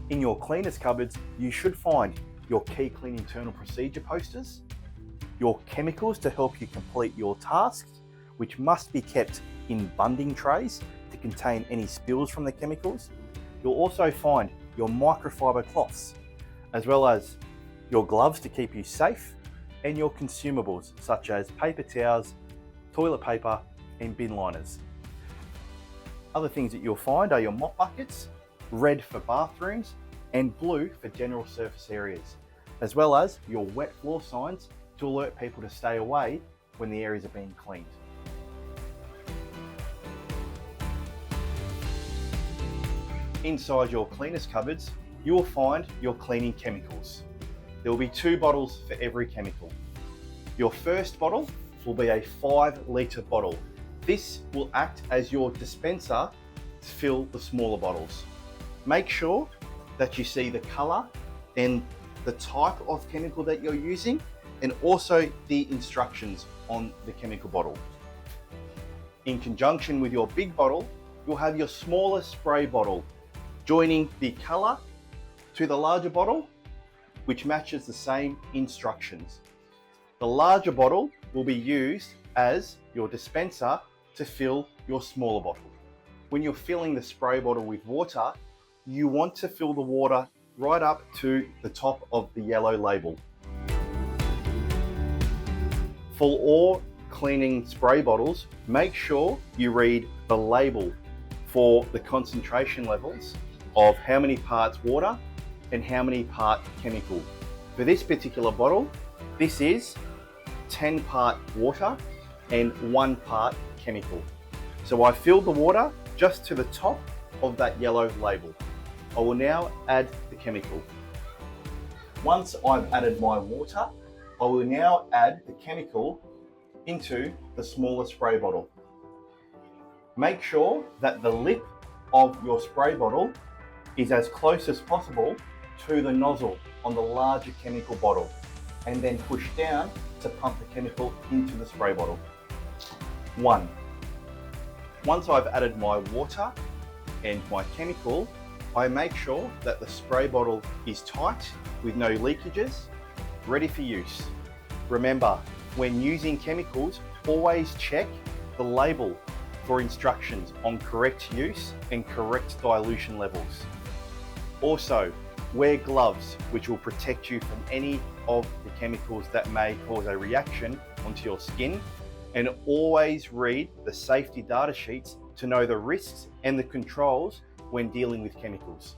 In your cleaners cupboards, you should find your key clean internal procedure posters, your chemicals to help you complete your tasks, which must be kept in bunding trays to contain any spills from the chemicals. You'll also find your microfiber cloths, as well as your gloves to keep you safe, and your consumables such as paper towels, toilet paper, and bin liners. Other things that you'll find are your mop buckets, red for bathrooms and blue for general surface areas, as well as your wet floor signs to alert people to stay away when the areas are being cleaned. Inside your cleaners cupboards, you will find your cleaning chemicals. There will be 2 bottles for every chemical. Your first bottle will be a 5-litre bottle. This will act as your dispenser to fill the smaller bottles. Make sure that you see the colour and the type of chemical that you're using, and also the instructions on the chemical bottle. In conjunction with your big bottle, you'll have your smaller spray bottle, joining the colour to the larger bottle, which matches the same instructions. The larger bottle will be used as your dispenser to fill your smaller bottle. When you're filling the spray bottle with water, you want to fill the water right up to the top of the yellow label. For all cleaning spray bottles, make sure you read the label for the concentration levels of how many parts water and how many part chemical. For this particular bottle, this is 10 part water and 1 part chemical. So I filled the water just to the top of that yellow label. I will now add the chemical. Once I've added my water, I will now add the chemical into the smaller spray bottle. Make sure that the lip of your spray bottle is as close as possible to the nozzle on the larger chemical bottle, and then push down to pump the chemical into the spray bottle. 1. Once I've added my water and my chemical, I make sure that the spray bottle is tight with no leakages, ready for use. Remember, when using chemicals, always check the label for instructions on correct use and correct dilution levels. Also, wear gloves which will protect you from any of the chemicals that may cause a reaction onto your skin, and always read the safety data sheets to know the risks and the controls when dealing with chemicals.